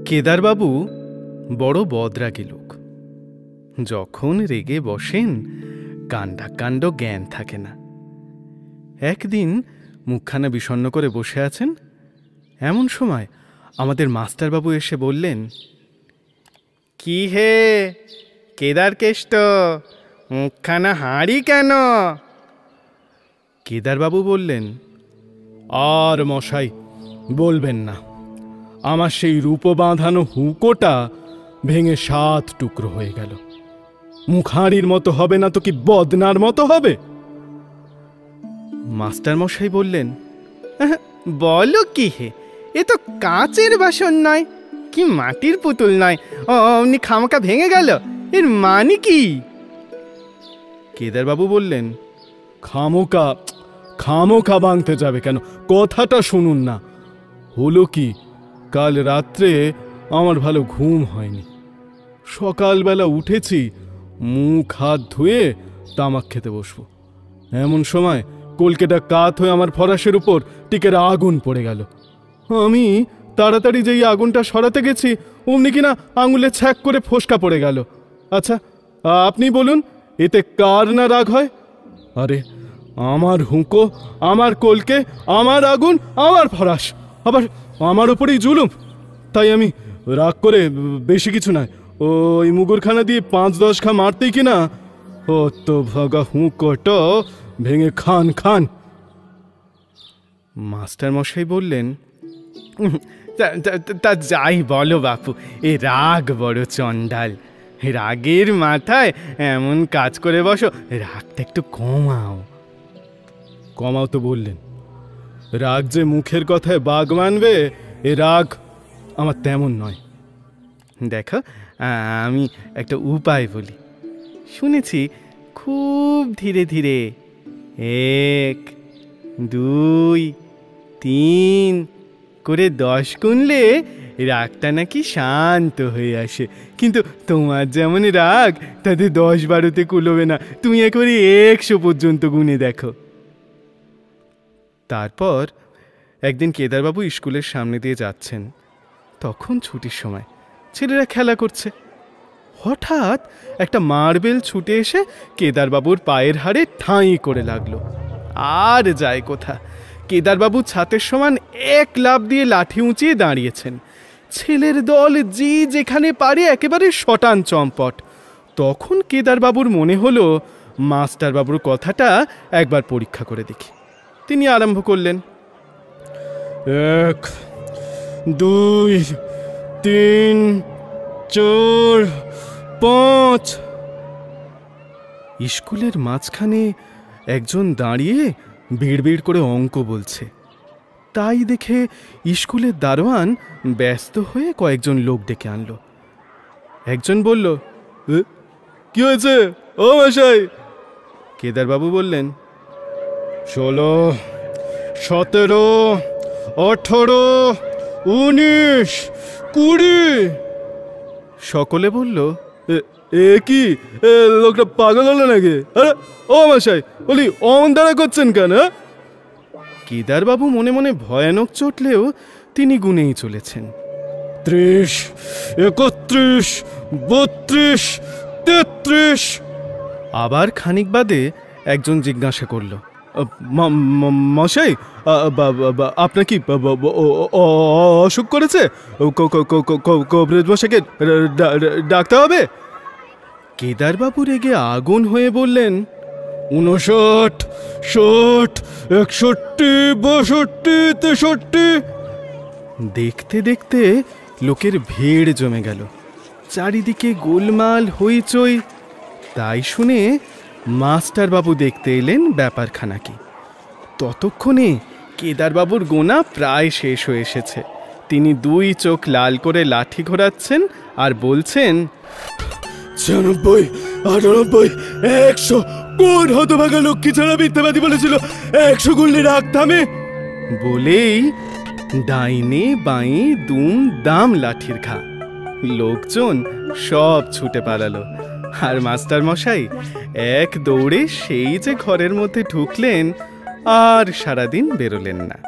কেদারবাবু বড় বদরাগী লোক। যখন রেগে বসেন কাণ্ডাকাণ্ড জ্ঞান থাকে না। একদিন মুখখানা বিষণ্ণ করে বসে আছেন, এমন সময় আমাদের মাস্টারবাবু এসে বললেন, কি হে কেদারকেষ্ট, মুখখানা হাঁড়ি কেন? কেদারবাবু বললেন, আর মশাই বলবেন না, আমার সেই রূপো বাঁধানো হুঁকোটা ভেঙে 7 টুকরো হয়ে গেল। মুখ হাঁড়ির মতো হবে না তো কি বদনার মতো হবে? মাস্টার মশাই বললেন, বলো কি হে, এ তো কাঁচের বাসন নয়, কি মাটির পুতুল নয়, অমনি খামকা ভেঙে গেল, এর মানে কি? কেদারবাবু বললেন, খামোকা খামোকা ভাঙতে যাবে কেন? কথাটা শুনুন না। হলো কি, কাল রাত্রে আমার ভালো ঘুম হয়নি। সকালবেলা উঠেছি, মুখ হাত ধুয়ে তামাক খেতে বসবো, এমন সময় কলকেটা কাত হয়ে আমার ফরাসের উপর টিকের আগুন পড়ে গেল। আমি তাড়াতাড়ি যেই আগুনটা সরাতে গেছি, অমনি কিনা আঙুলে ছ্যাক করে ফোসকা পড়ে গেল। আচ্ছা আপনি বলুন, এতে কার না রাগ হয়? আরে আমার হুঁকো, আমার কলকে, আমার আগুন, আমার ফরাস, আবার আমার ওপরেই জুলুম। তাই আমি রাগ করে বেশি কিছু নয়, ওই মুগুরখানা দিয়ে 5-10 খা মারতেই কিনা ও তো ভাগা হুঁকোটা ভেঙে খান খান। মাস্টার মশাই বললেন, তা যাই বলো বাপু, এ রাগ বড় চণ্ডাল। রাগের মাথায় এমন কাজ করে বসো, রাগটা একটু কমাও। কমাও তো বললেন, রাগ যে মুখের কথায় বাগ মানবে, এ রাগ আমার তেমন নয়। দেখো, আমি একটা উপায় বলি, শুনেছি খুব ধীরে ধীরে 1, 2, 3 করে 10 গুনলে রাগটা নাকি শান্ত হয়ে আসে। কিন্তু তোমার যেমন রাগ, তাতে 10-12তে কুলোবে না। তুমি একেবারে 100 পর্যন্ত গুনে দেখো। তারপর একদিন কেদারবাবু স্কুলের সামনে দিয়ে যাচ্ছেন, তখন ছুটির সময়, ছেলেরা খেলা করছে। হঠাৎ একটা মার্বেল ছুটে এসে কেদারবাবুর পায়ের হাড়ে ঠাঁই করে লাগলো। আর যায় কোথা, কেদারবাবু ছাতের সমান 1 লাফ দিয়ে লাঠি উঁচিয়ে দাঁড়িয়েছেন। ছেলের দল যে যেখানে পারে একেবারে শটান চম্পট। তখন কেদারবাবুর মনে হলো, মাস্টারবাবুর কথাটা একবার পরীক্ষা করে দেখি। তিনি আরম্ভ করলেন, 1, 2, 3, 4, 5। স্কুলের মাঝখানে একজন দাঁড়িয়ে বিড়বিড় করে অঙ্ক বলছে। তাই দেখে স্কুলের দারোয়ান ব্যস্ত হয়ে কয়েকজন লোক ডেকে আনলো। একজন বলল, কি হয়েছে ও মশাই? কেদারবাবু বললেন, 16, 17, 18, 19, 20। সকলে বলল, এ কি, লোকটা পাগল হলো নাকি? আরে ও মশাই, বলি অমন দ্বারা করছেন কেন? কেদারবাবু মনে মনে ভয়ানক চটলেও তিনি গুনেই চলেছেন, 30, 31, 32, 33। আবার খানিক বাদে একজন জিজ্ঞাসা করল, মশাই আপনার কি অসুখ করেছে? কবরেজ মশাইকে ডাকতে হবে। কেদারবাবু রেগে আগুন হয়ে বললেন, 59, 60, 61, 62, 63। দেখতে দেখতে লোকের ভিড় জমে গেল, চারিদিকে গোলমাল হইচই। তাই শুনে মাস্টারবাবু দেখতে এলেন ব্যাপারখানা কি। ততক্ষণে কেদারবাবুর গোনা প্রায় শেষ হয়ে এসেছে। তিনি 2 চোখ লাল করে লাঠি ঘোরাচ্ছেন আর বলছেন, 96, 98, 100। কোন হতভাগা লক্ষ্মী ছাড়া মিথ্যাবাদী বলেছিল 100 গুনলে রাগ থামে? বলেই ডাইনে বাঁয়ে দুম দাম লাঠির ঘা। লোকজন সব ছুটে পালালো, আর মাস্টার মশাই এক দৌড়ে সেই যে ঘরের মধ্যে ঢুকলেন, আর সারাদিন বেরোলেন না।